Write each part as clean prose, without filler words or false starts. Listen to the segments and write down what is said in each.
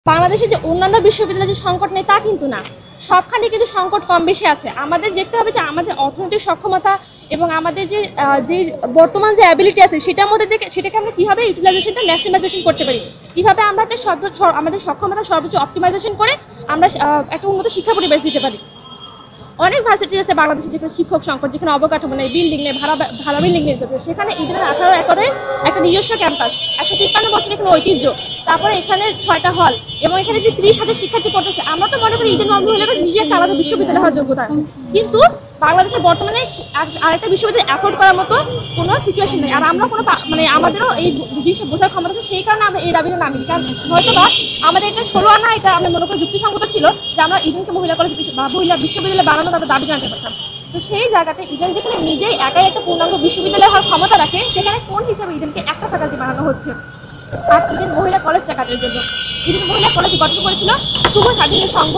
বাংলাদেশে যে অন্যান্য বিশ্ববিদ্যালয়ে যে সংকট নেই তা কিন্তু না, সবখানে কিন্তু সংকট কম বেশি আছে। আমাদের দেখতে হবে যে আমাদের অর্থনৈতিক সক্ষমতা এবং আমাদের যে বর্তমান যে অ্যাবিলিটি আছে সেটার মধ্যে থেকে সেটাকে আমরা কীভাবে ইউটিলাইজেশনটা ম্যাক্সিমাইজেশন করতে পারি, কীভাবে আমরা একটা আমাদের সক্ষমতা সর্বোচ্চ অপটিমাইজেশন করে আমরা একটা উন্নত শিক্ষা পরিবেশ দিতে পারি। অনেক ভার্সিটি আছে বাংলাদেশে যেখানে শিক্ষক সংকট, যেখানে অবকাঠামো নেই, বিল্ডিং নেই, ভাড়া বিল্ডিং নিয়ে যাচ্ছে, সেখানে ইডেনের 18 একরের একটা নিজস্ব ক্যাম্পাস, 153 বছর এখানে ঐতিহ্য, তারপরে এখানে 6টা হল এবং এখানে যে 30,000 শিক্ষার্থী পড়তেছে। আমরা তো মনে করি ইডেন মহাবিদ্যালয় নিজে একটা আলাদা বিশ্ববিদ্যালয় হওয়ার যোগ্যতা, কিন্তু বাংলাদেশের বর্তমনে আরেকটা বিশ্ববিদ্যালয় অ্যাফোর্ড করার মতো কোনো সিচুয়েশন নেই। আর আমরা কোনো আমাদেরও এই জিনিস বোঝার ক্ষমতা আছে, সেই কারণে আমরা এই দাবিটা নামি। কারণ হয়তো বা আমাদের এটা 16 আনা এটা আমরা মনে করি যুক্তিসঙ্গত ছিল যে আমরা ইডেনকে মহিলা কলেজ বা মহিলা বিশ্ববিদ্যালয় বানানোর আমরা দাবি জানাতে পারতাম। তো সেই জায়গাতে ইডেন যেখানে নিজেই একাই একটা পূর্ণাঙ্গ বিশ্ববিদ্যালয় হওয়ার ক্ষমতা রাখে, সেখানে কোন হিসাবে ইডেনকে একটা ফ্যাকাল্টি বানানো হচ্ছে। আর ইডেন মহিলা কলেজটা কাটার জন্য ইডেন মহিলা কলেজ গঠন করেছিল শুভ স্বাধীন সংঘ,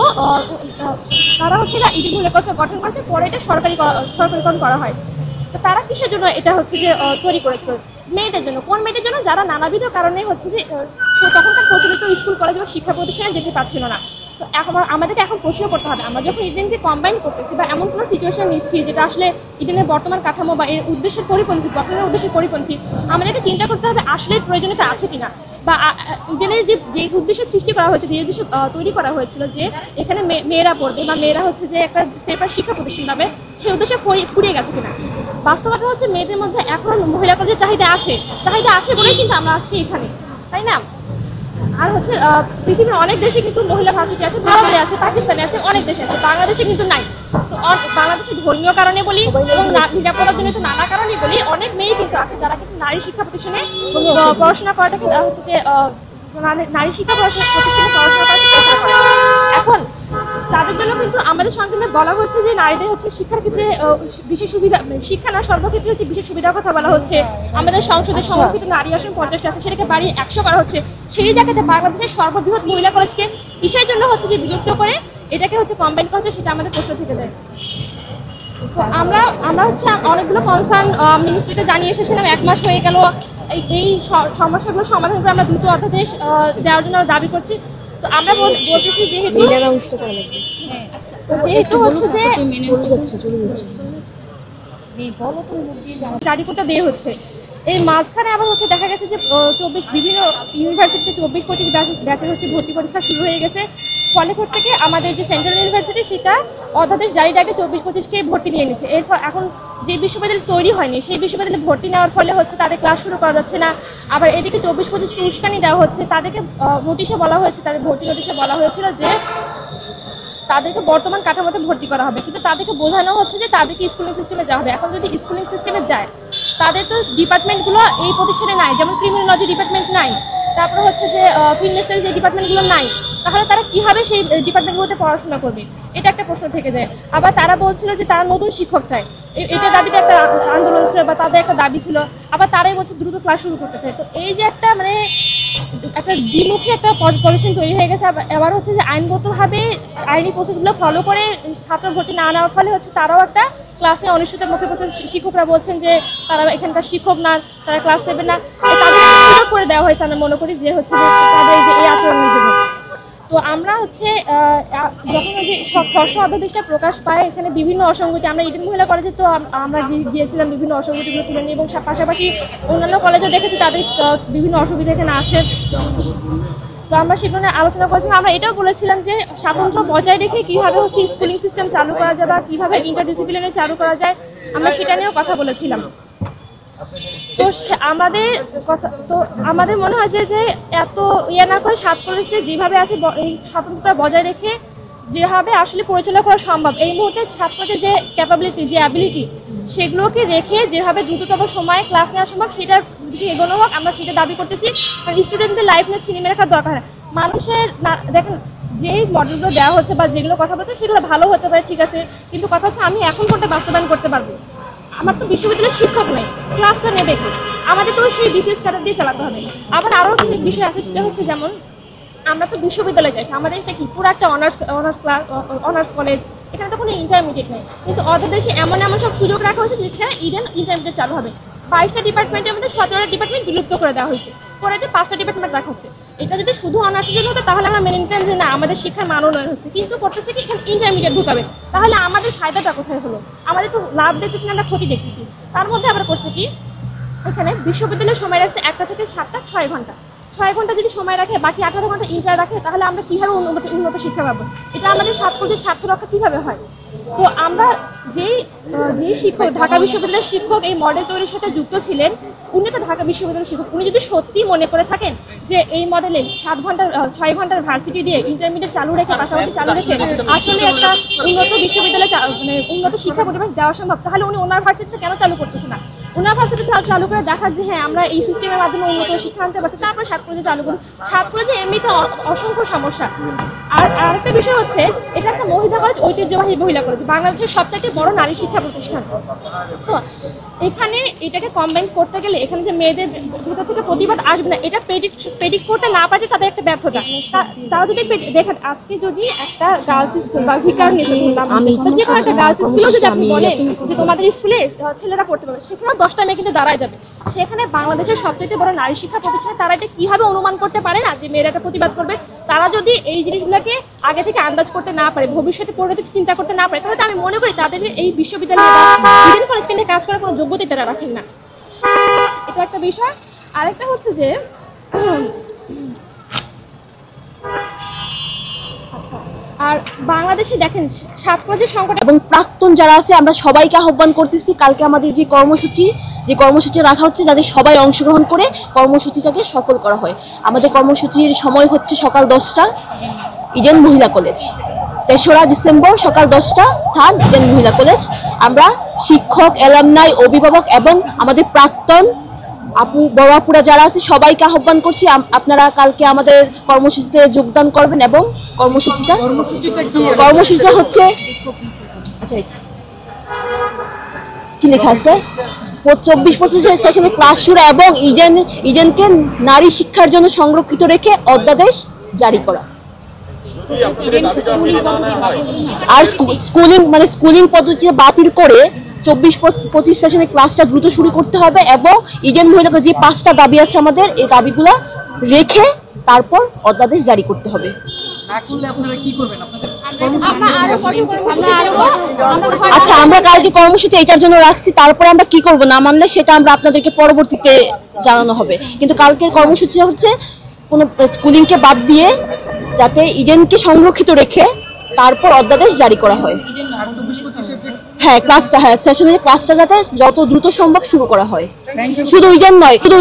তারা হচ্ছে না ইডেন মহিলা কলেজ গঠন করেছে, পরে এটা সরকারিকরণ করা হয়। তো তারা কিসের জন্য এটা হচ্ছে যে তৈরি করেছিল? মেয়েদের জন্য। কোন মেয়েদের জন্য? যারা নানাবিধ কারণে হচ্ছে যে তখনকার প্রচলিত স্কুল কলেজ বা শিক্ষা প্রতিষ্ঠানে যেতে পারছিল না। তো আমাদেরকে এখন প্রশ্ন করতে হবে, আমরা যখন ইডেনকে কম্বাইন করতেছি বা এমন কোনো সিচুয়েশন নিচ্ছি যেটা আসলে ইডেনের বর্তমান কাঠামো বা এর উদ্দেশ্যের পরিপন্থী, গঠনের উদ্দেশ্যের পরিপন্থী, আমাদেরকে চিন্তা করতে হবে আসলে প্রয়োজনীয়তা আছে কিনা, বা ইডেনের যে উদ্দেশ্য সৃষ্টি করা হয়েছে, যে উদ্দেশ্য তৈরি করা হয়েছিল যে এখানে মেয়েরা পড়বে বা মেয়েরা হচ্ছে যে একটা স্টেপার শিক্ষা প্রতিষ্ঠান পাবে, সেই উদ্দেশ্যে ফুরিয়ে গেছে কিনা। বাস্তবতা হচ্ছে মেয়েদের মধ্যে এখন মহিলা কলেজের চাহিদা আছে বলেই কিন্তু আমরা আজকে এখানে, তাই না? আর হচ্ছে পৃথিবীর অনেক দেশে কিন্তু মহিলা ভার্সিটি আছে, ভারতে আছে, পাকিস্তানে আছে, অনেক দেশে আছে, বাংলাদেশে কিন্তু নাই। তো বাংলাদেশে ধর্মীয় কারণে বলি এবং নিরাপত্তার জন্য তো নানা কারণে বলি অনেক মেয়ে কিন্তু আছে যারা কিন্তু নারী শিক্ষা প্রতিষ্ঠানে পড়াশোনা করাটাকে হচ্ছে যে নারী শিক্ষা প্রতিষ্ঠানে পড়াশোনা করার চেষ্টা করে। এখন তাদের জন্য কিন্তু আমাদের সংবিধানে বলা হচ্ছে যে নারীদের হচ্ছে শিক্ষার ক্ষেত্রে বিশেষ সুবিধা, শিক্ষা না সর্বক্ষেত্রে হচ্ছে বিশেষ সুবিধার কথা বলা হচ্ছে। আমাদের সংসদে সংরক্ষিত নারী আসন 50টা আছে, সেটাকে বাড়িয়ে 100 করা হচ্ছে। সেই জায়গাতে বাংলাদেশের সর্ববৃহৎ মহিলা কলেজকে কিসের জন্য হচ্ছে যে বিযুক্ত করে এটাকে হচ্ছে কম্বাইন করা হচ্ছে, সেটা আমাদের প্রশ্ন থেকে যায়। তো আমরা হচ্ছে অনেকগুলো কনসার্ন মিনিস্ট্রিতে জানিয়ে এসেছিলাম, 1 মাস হয়ে গেল। এই সমস্যাগুলো সমাধান করে আমরা দ্রুত অধ্যাদেশ দেওয়ার জন্য দাবি করছি। তো আমরা বলতেছি যেহেতু হচ্ছে যে জারি করতে দেরি হচ্ছে, এই মাঝখানে আবার হচ্ছে দেখা গেছে যে বিভিন্ন ইউনিভার্সিটিতে 24-25 ব্যাচের হচ্ছে ভর্তি পরীক্ষা শুরু হয়ে গেছে। ফলে থেকে আমাদের যে সেন্ট্রাল ইউনিভার্সিটি সেটা অধ্যাদেশ জারির আগে 24-25কে ভর্তি নিয়ে নিচ্ছে। এখন যে বিশ্ববিদ্যালয় তৈরি হয়নি সেই বিশ্ববিদ্যালয়ে ভর্তি নেওয়ার ফলে হচ্ছে তাদের ক্লাস শুরু করা যাচ্ছে না। আবার এদিকে 24-25কে উস্কানি দেওয়া হচ্ছে, তাদেরকে নোটিশে বলা হয়েছে, তাদের ভর্তি নোটিশে বলা হয়েছিল যে তাদেরকে বর্তমান কাঠামোতে ভর্তি করা হবে, কিন্তু তাদেরকে বোঝানো হচ্ছে যে তাদেরকে স্কুলিং সিস্টেমে যাওয়া হবে। এখন যদি স্কুলিং সিস্টেমে যায়, তাদের তো ডিপার্টমেন্টগুলো এই প্রতিষ্ঠানে নাই, যেমন ক্রিমিনোলজি ডিপার্টমেন্ট নাই, তারপরে হচ্ছে যে ফিল্ম স্টাডিজ এই ডিপার্টমেন্টগুলো নাই, তাহলে তারা কীভাবে সেই ডিপার্টমেন্টগুলোতে পড়াশোনা করবে? এটা একটা প্রশ্ন থেকে যায়। আবার তারা বলছিল যে তারা নতুন শিক্ষক চায়, এটা দাবিতে একটা আন্দোলন ছিল বা তাদের একটা দাবি ছিল। আবার তারাই বলছে দ্রুত ক্লাস শুরু করতে চায়। তো এই যে একটা একটা দ্বিমুখী একটা পজিশন তৈরি হয়ে গেছে। এবার হচ্ছে যে আইনগতভাবে আইনি প্রসেসগুলো ফলো করে ছাত্র ভর্তি না নেওয়ার ফলে হচ্ছে তারাও একটা ক্লাস নিয়ে অনিশ্চয়তার মুখে পড়ছে। শিক্ষকরা বলছেন যে তারা এখানকার শিক্ষক না, তারা ক্লাস নেবে না, তাদের সুযোগ করে দেওয়া হয়েছে আমরা মনে করি যে হচ্ছে যে তাদের যে এই আচরণের জন্য। তো আমরা হচ্ছে যখন যে খসড়া অধ্যাদেশটা প্রকাশ পায়, এখানে বিভিন্ন অসঙ্গতি, আমরা ইডেন মহিলা কলেজে তো আমরা গিয়েছিলাম বিভিন্ন অসঙ্গতিগুলো তুলে নিয়ে, এবং পাশাপাশি অন্যান্য কলেজে দেখেছি তাদের বিভিন্ন অসুবিধা এখানে আছে। তো আমরা সেটা নিয়ে আলোচনা করেছিলাম। আমরা এটাও বলেছিলাম যে স্বাতন্ত্র্য বজায় রেখে কীভাবে হচ্ছে স্কুলিং সিস্টেম চালু করা যায় বা কীভাবে ইন্টারডিসিপ্লিনারি চালু করা যায়, আমরা সেটা নিয়েও কথা বলেছিলাম। তো আমাদের মনে হয় যে এত না করে 7 কলেজে যেভাবে আছে এই স্বাতন্ত্র্যতা বজায় রেখে যেভাবে আসলে পরিচালনা করা সম্ভব, এই মুহূর্তে 7 কলেজের যে ক্যাপাবিলিটি, যে অ্যাবিলিটি, সেগুলোকে রেখে যেভাবে দ্রুততম সময়ে ক্লাস নেওয়া সম্ভব সেটার দিকে এগোনো হোক, আমরা সেটা দাবি করতেছি। আর স্টুডেন্টদের লাইফ নিয়ে ছিনিয়ে রাখার দরকার। মানুষের দেখেন যেই মডেলগুলো দেওয়া হচ্ছে বা যেগুলো কথা বলছে সেগুলো ভালো হতে পারে, ঠিক আছে, কিন্তু কথা হচ্ছে আমি এখন কোনটা বাস্তবায়ন করতে পারবো? আমার তো বিশ্ববিদ্যালয়ের শিক্ষক নেই, ক্লাসটা নেবে কি? আমাদের তো সেই বিসিএস ক্যাডার দিয়ে চালাতে হবে। আবার আরও কিছু বিষয় আছে, সেটা হচ্ছে যেমন আমরা তো বিশ্ববিদ্যালয়ে যাচ্ছি, আমাদের এটা কি পুরো একটা অনার্স কলেজ, এখানে তো কোনো ইন্টারমিডিয়েট নেই, কিন্তু অধ্যাদেশে এমন সব সুযোগ রাখা হয়েছে যেখানে ইডেন ইন্টারমিডিয়েট চালু হবে। 22টা ডিপার্টমেন্টের মধ্যে 17টা ডিপার্টমেন্ট বিলুপ্ত করে দেওয়া হয়েছে, করে দিয়ে 5টা ডিপার্টমেন্ট রাখা হচ্ছে। এটা যদি শুধু অনার্সের জন্য হতো তাহলে আমরা মেনে নিতাম যে না আমাদের শিক্ষার মান উন্নয়ন হচ্ছে, কিন্তু করতেছে কি এখানে ইন্টারমিডিয়েট ঢুকাবে, তাহলে আমাদের ফায়দাটা কোথায় হলো? আমাদের তো লাভ দেখতেছি না, আমরা ক্ষতি দেখতেছি। তার মধ্যে আবার করছে কি এখানে বিশ্ববিদ্যালয়ের সময় রাখছে 1টা থেকে 7টা 6 ঘন্টা, 6 ঘন্টা যদি সময় রাখে, বাকি 18 ঘন্টা ইন্টার রাখে, তাহলে আমরা কীভাবে উন্নত শিক্ষা পাবো? এটা আমাদের ছাত্রদের স্বার্থ রক্ষা কীভাবে হয়? তো আমরা যে শিক্ষক, ঢাকা বিশ্ববিদ্যালয়ের শিক্ষক এই মডেল তৈরির সাথে যুক্ত ছিলেন, উনি তো ঢাকা বিশ্ববিদ্যালয়ের শিক্ষক, উনি যদি সত্যি মনে করে থাকেন যে এই মডেলে 6 ঘন্টার ভার্সিটি দিয়ে ইন্টারমিডিয়েট চালু রেখে, পাশাপাশি চালু রেখে আসলে একটা উন্নত বিশ্ববিদ্যালয় মানে উন্নত শিক্ষা পরিবেশ দেওয়া সম্ভব, তাহলে উনি ওনার ভার্সিটিতে কেন চালু করতেছে না? ওনার ভার্সিটি চালু করে দেখার যে হ্যাঁ আমরা এই সিস্টেমের মাধ্যমে উন্নত শিক্ষা আনতে পারছি, তারপরে 7 কলেজে চালু করুন। 7 কলেজে এমনিতে অসংখ্য সমস্যা। আর আরেকটা বিষয় হচ্ছে এটা একটা মহিলা কলেজ, ঐতিহ্যবাহী মহিলা কলেজ, বাংলাদেশের সবথেকে বড় নারী শিক্ষা প্রতিষ্ঠান। তো এখানে এটাকে কম্বাইন করতে গেলে এখানে যে মেয়েদের ভিতর থেকে প্রতিবাদ আসবে না, এটা প্রেডিক্ট করতে না পারলে তাদের একটা ব্যর্থতা। তারা যদি দেখেন আজকে যদি একটা গার্লস স্কুল বা ভিকার নিয়েছে যে কোনো একটা গার্লস স্কুলও যদি আপনি বলেন যে তোমাদের স্কুলে ছেলেরা পড়তে পারবে, সেখানেও 10টা মেয়ে কিন্তু দাঁড়ায় যাবে। সেখানে বাংলাদেশের সবথেকে বড় নারী শিক্ষা প্রতিষ্ঠানে তারা এটা কিভাবে অনুমান করতে পারে না যে মেয়েরা একটা প্রতিবাদ করবে? তারা যদি এই জিনিসগুলোকে আগে থেকে আন্দাজ করতে না পারে, ভবিষ্যতে পরিণতি চিন্তা করতে না পারে, তাহলে আমি মনে করি তাদের এই বিশ্ববিদ্যালয় বা ইডেন কলেজকে নিয়ে কাজ করার কোনো যোগ্যতা তারা রাখেন না। এটা একটা বিষয়। আরেকটা হচ্ছে যে আর বাংলাদেশে দেখেন 7 কলেজের সংকট এবং প্রাক্তন যারা আছে আমরা সবাইকে আহ্বান করতেছি, কালকে আমাদের যে কর্মসূচি রাখা হচ্ছে যাতে সবাই অংশগ্রহণ করে কর্মসূচিটাকে সফল করা হয়। আমাদের কর্মসূচির সময় হচ্ছে সকাল 10টা, ইডেন মহিলা কলেজ। 3রা ডিসেম্বর সকাল 10টা, স্থান ইডেন মহিলা কলেজ। আমরা শিক্ষক, অ্যালামনাই, অভিভাবক এবং আমাদের প্রাক্তন বড় আপুরা যারা আছে সবাইকে আহ্বান করছি আপনারা কালকে আমাদের কর্মসূচিতে যোগদান করবেন। এবং কর্মসূচিটা হচ্ছে আচ্ছা কি লেখা আছে 24-25 সেশনে ক্লাস শুরু এবং ইডেনকে নারী শিক্ষার জন্য সংরক্ষিত রেখে অধ্যাদেশ জারি করা। আর স্কুলিং পদ্ধতি বাতিল করে 24-25 সেশনে ক্লাসটা দ্রুত শুরু করতে হবে এবং ইডেন মহিলাকে যে 5টা দাবি আছে আমাদের, এই দাবিগুলো রেখে তারপর অধ্যাদেশ জারি করতে হবে। আচ্ছা আমরা কালকে কর্মসূচি এটার জন্য রাখছি, তারপরে আমরা কি করব না মানলে সেটা আমরা আপনাদেরকে পরবর্তীতে জানানো হবে। কিন্তু কালকের কর্মসূচি হচ্ছে কোনো স্কুলিংকে বাদ দিয়ে যাতে ইডেনকে সংরক্ষিত রেখে তারপর অধ্যাদেশ জারি করা হয়। হ্যাঁ সেশনের ক্লাসটা যাতে যত দ্রুত সম্ভব শুরু করা হয়, শুধু ইডেন নয়, শুধু